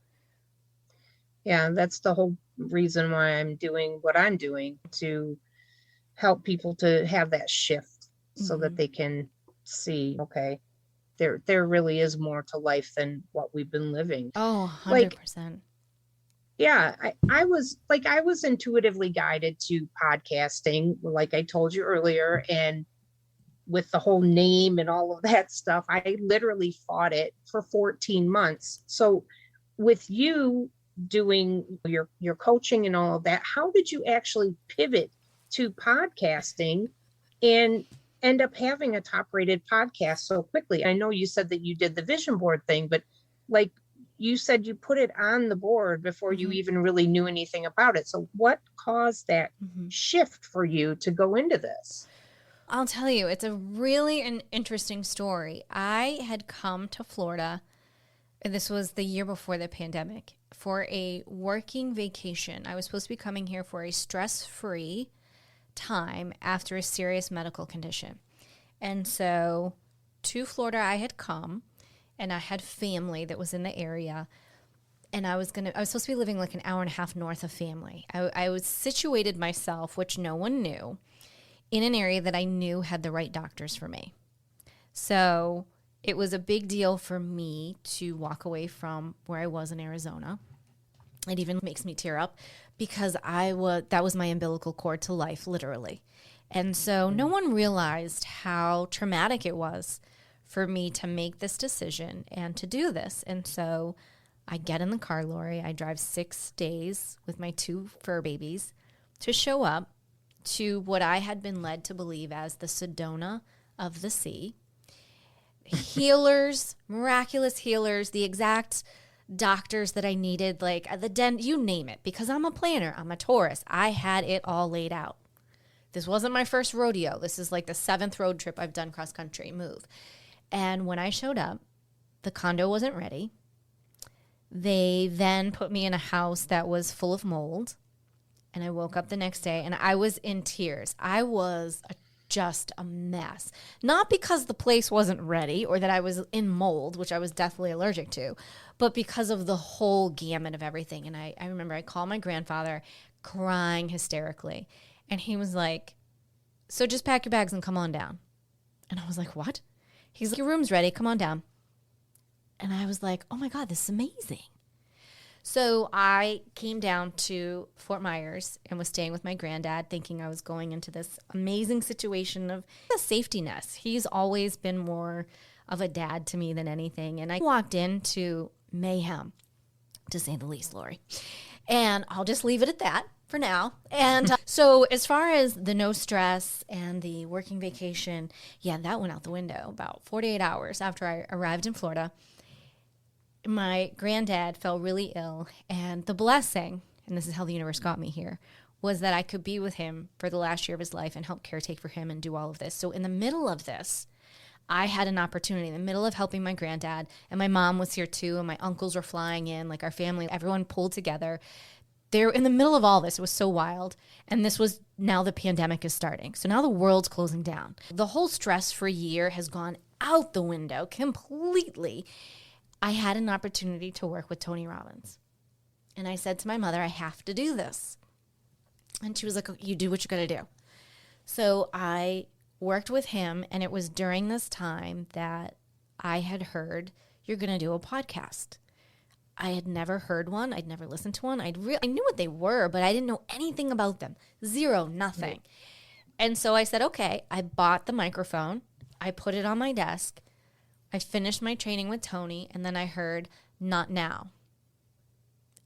Yeah, that's the whole reason why I'm doing what I'm doing, to help people to have that shift so that they can see, okay, there really is more to life than what we've been living. Oh, 100%. Like, yeah, I was intuitively guided to podcasting, like I told you earlier, and with the whole name and all of that stuff, I literally fought it for 14 months. So with you doing your coaching and all of that, how did you actually pivot to podcasting and end up having a top rated podcast so quickly? I know you said that you did the vision board thing, but like you said, you put it on the board before you even really knew anything about it. So what caused that shift for you to go into this? I'll tell you, it's a really an interesting story. I had come to Florida, and this was the year before the pandemic, for a working vacation. I was supposed to be coming here for a stress-free time after a serious medical condition. And so to Florida I had come, and I had family that was in the area. And I was supposed to be living like an hour and a half north of family. I was situated myself, which no one knew, in an area that I knew had the right doctors for me. So it was a big deal for me to walk away from where I was in Arizona. It even makes me tear up because that was my umbilical cord to life, literally. And so no one realized how traumatic it was for me to make this decision and to do this. And so I get in the car, Lori. I drive 6 days with my 2 fur babies to show up to what I had been led to believe as the Sedona of the sea. Healers, miraculous healers, the exact doctors that I needed, like you name it, because I'm a planner, I'm a Taurus. I had it all laid out. This wasn't my first rodeo. This is like the 7th road trip I've done cross-country move. And when I showed up, the condo wasn't ready. They then put me in a house that was full of mold. And I woke up the next day and I was in tears. I was just a mess. Not because the place wasn't ready or that I was in mold, which I was deathly allergic to, but because of the whole gamut of everything. And I remember I called my grandfather crying hysterically. And he was like, so just pack your bags and come on down. And I was like, what? He's like, your room's ready. Come on down. And I was like, oh my God, this is amazing. So I came down to Fort Myers and was staying with my granddad, thinking I was going into this amazing situation of a safety net. He's always been more of a dad to me than anything. And I walked into mayhem, to say the least, Lori. And I'll just leave it at that for now. And so as far as the no stress and the working vacation, yeah, that went out the window about 48 hours after I arrived in Florida. My granddad fell really ill, and the blessing, and this is how the universe got me here, was that I could be with him for the last year of his life and help caretake for him and do all of this. So in the middle of this, I had an opportunity in the middle of helping my granddad, and my mom was here too, and my uncles were flying in, like our family, everyone pulled together. They're in the middle of all this. It was so wild. And this was now the pandemic is starting. So now the world's closing down. The whole stress-free year has gone out the window completely. I had an opportunity to work with Tony Robbins. And I said to my mother, I have to do this. And she was like, you do what you got to do. So I worked with him, and it was during this time that I had heard, you're going to do a podcast. I had never heard one. I'd never listened to one. I knew what they were, but I didn't know anything about them. Zero, nothing. And so I said, okay, I bought the microphone. I put it on my desk. I finished my training with Tony, and then I heard, not now.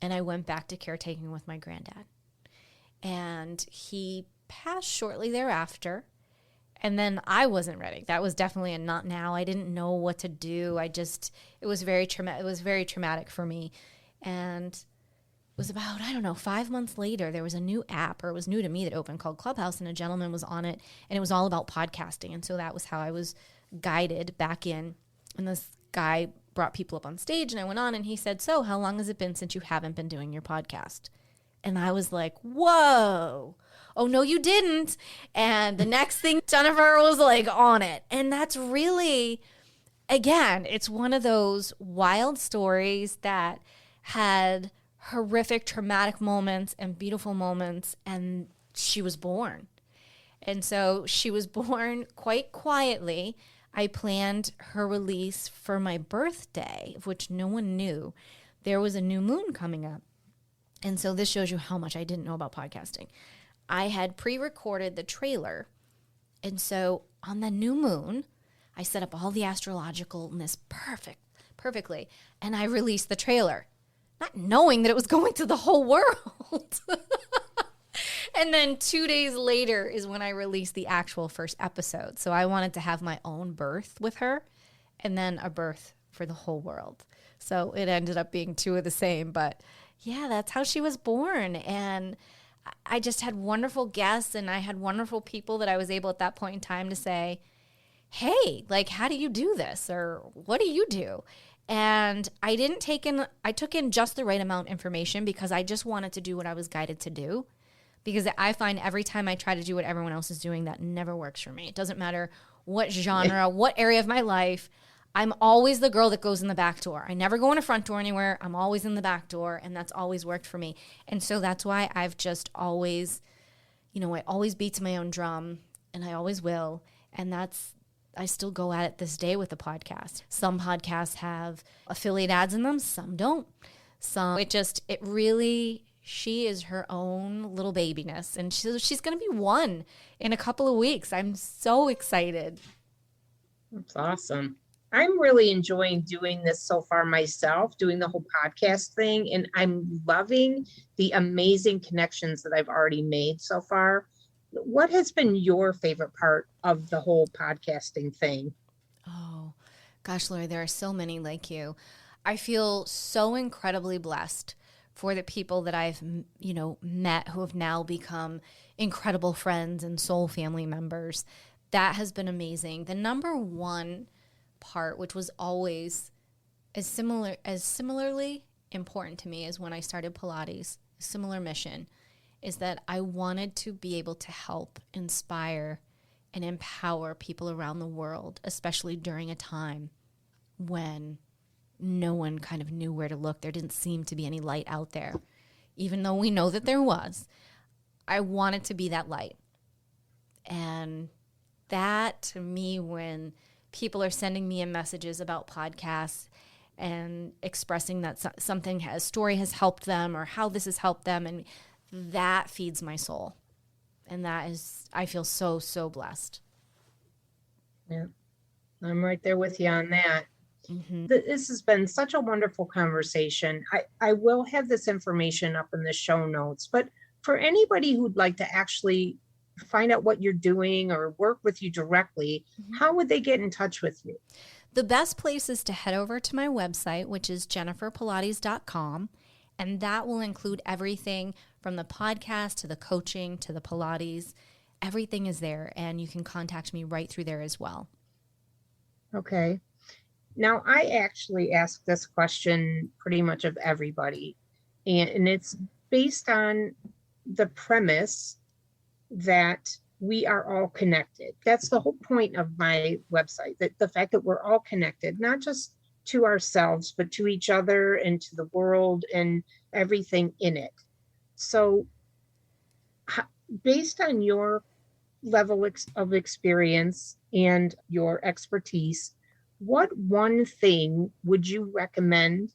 And I went back to caretaking with my granddad. And he passed shortly thereafter. And then I wasn't ready. That was definitely a not now. I didn't know what to do. It was very traumatic for me. And was about, I don't know, 5 months later, there was a new app, or it was new to me, that opened, called Clubhouse, and a gentleman was on it, and it was all about podcasting. And so that was how I was guided back in. And this guy brought people up on stage, and I went on, and he said, so how long has it been since you haven't been doing your podcast? And I was like, whoa, oh, no, you didn't. And the next thing, Jennifer was like on it. And that's really, again, it's one of those wild stories that had horrific, traumatic moments and beautiful moments. And she was born. And so she was born quite quietly. I planned her release for my birthday, of which no one knew. There was a new moon coming up. And so this shows you how much I didn't know about podcasting. I had pre-recorded the trailer. And so on the new moon, I set up all the astrologicalness perfectly. And I released the trailer, not knowing that it was going to the whole world. And then 2 days later is when I released the actual first episode. So I wanted to have my own birth with her and then a birth for the whole world. So it ended up being two of the same. But yeah, that's how she was born. And I just had wonderful guests, and I had wonderful people that I was able at that point in time to say, hey, like, how do you do this? Or what do you do? And I took in just the right amount of information, because I just wanted to do what I was guided to do. Because I find every time I try to do what everyone else is doing, that never works for me. It doesn't matter what genre, what area of my life. I'm always the girl that goes in the back door. I never go in a front door anywhere. I'm always in the back door, and that's always worked for me. And so that's why I've just always, I always beat to my own drum, and I always will. And I still go at it this day with the podcast. Some podcasts have affiliate ads in them, some don't. She is her own little babyness, and she's going to be one in a couple of weeks. I'm so excited. That's awesome. I'm really enjoying doing this so far myself, doing the whole podcast thing, and I'm loving the amazing connections that I've already made so far. What has been your favorite part of the whole podcasting thing? Oh, gosh, Lori, there are so many like you. I feel so incredibly blessed for the people that I've, met, who have now become incredible friends and soul family members. That has been amazing. The number one part, which was always similarly important to me as when I started Pilates, similar mission, is that I wanted to be able to help, inspire, and empower people around the world, especially during a time when no one kind of knew where to look. There didn't seem to be any light out there, even though we know that there was. I wanted to be that light. And that, to me, when people are sending me in messages about podcasts and expressing that a story has helped them, or how this has helped them, and that feeds my soul. And I feel so, so blessed. Yeah, I'm right there with you on that. Mm-hmm. This has been such a wonderful conversation. I will have this information up in the show notes, but for anybody who'd like to actually find out what you're doing or work with you directly, how would they get in touch with you? The best place is to head over to my website, which is jenniferpilates.com, and that will include everything from the podcast to the coaching to the Pilates. Everything is there, and you can contact me right through there as well. Okay. Now, I actually ask this question pretty much of everybody, and it's based on the premise that we are all connected. That's the whole point of my website, that the fact that we're all connected, not just to ourselves, but to each other and to the world and everything in it. So based on your level of experience and your expertise, what one thing would you recommend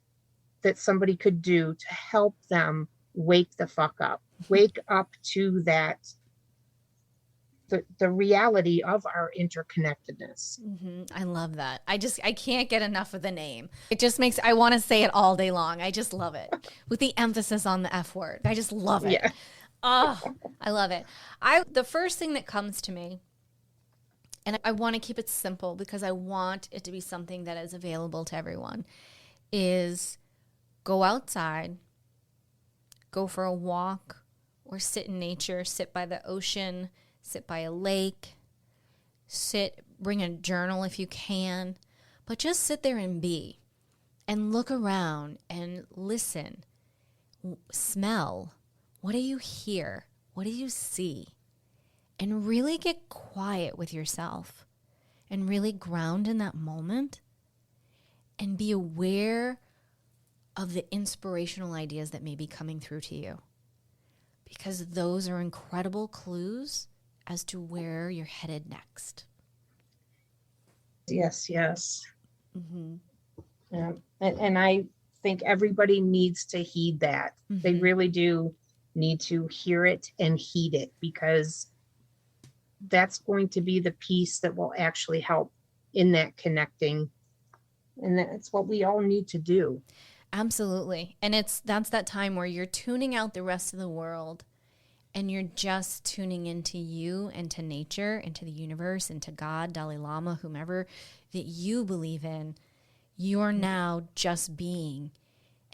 that somebody could do to help them wake the fuck up, wake up to that, the reality of our interconnectedness? Mm-hmm. I love that. I can't get enough of the name. It just makes, I want to say it all day long. I just love it. With the emphasis on the F word. I just love it. Yeah. Oh, I love it. The first thing that comes to me, and I want to keep it simple because I want it to be something that is available to everyone, is go outside go for a walk or sit in nature, sit by the ocean, sit by a lake, bring a journal if you can, but just sit there and be and look around and listen, smell. What do you hear? What do you see? And really get quiet with yourself and really ground in that moment and be aware of the inspirational ideas that may be coming through to you, because those are incredible clues as to where you're headed next. Yes. Mm-hmm. Yeah. And I think everybody needs to heed that. Mm-hmm. They really do need to hear it and heed it, because that's going to be the piece that will actually help in that connecting. And that's what we all need to do. Absolutely. And that's that time where you're tuning out the rest of the world and you're just tuning into you and to nature and to the universe and to God, Dalai Lama, whomever that you believe in. You're now just being.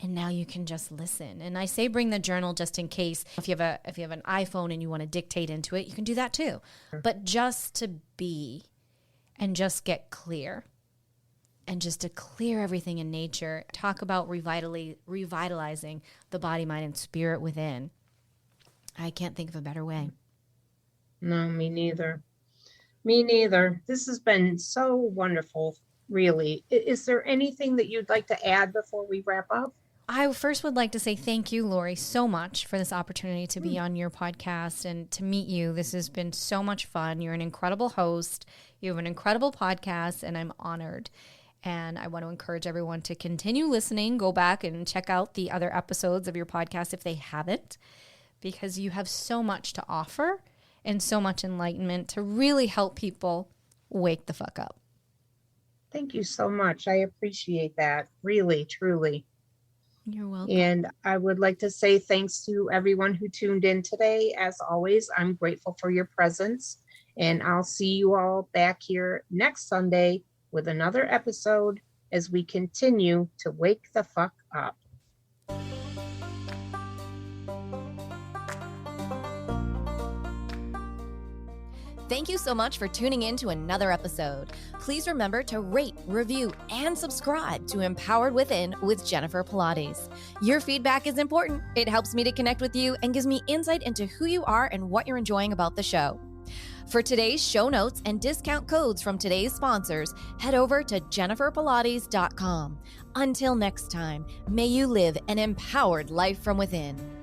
And now you can just listen. And I say bring the journal just in case. If you have an iPhone and you want to dictate into it, you can do that too. But just to be and just get clear. And just to clear everything in nature. Talk about revitalizing the body, mind, and spirit within. I can't think of a better way. No, me neither. This has been so wonderful, really. Is there anything that you'd like to add before we wrap up? I first would like to say thank you, Lori, so much for this opportunity to be on your podcast and to meet you. This has been so much fun. You're an incredible host. You have an incredible podcast, and I'm honored. And I want to encourage everyone to continue listening. Go back and check out the other episodes of your podcast if they haven't, because you have so much to offer and so much enlightenment to really help people wake the fuck up. Thank you so much. I appreciate that. Really, truly. You're welcome. And I would like to say thanks to everyone who tuned in today. As always, I'm grateful for your presence. And I'll see you all back here next Sunday with another episode as we continue to wake the fuck up. Thank you so much for tuning in to another episode. Please remember to rate, review, and subscribe to Empowered Within with Jennifer Pilates. Your feedback is important. It helps me to connect with you and gives me insight into who you are and what you're enjoying about the show. For today's show notes and discount codes from today's sponsors, head over to jenniferpilates.com. Until next time, may you live an empowered life from within.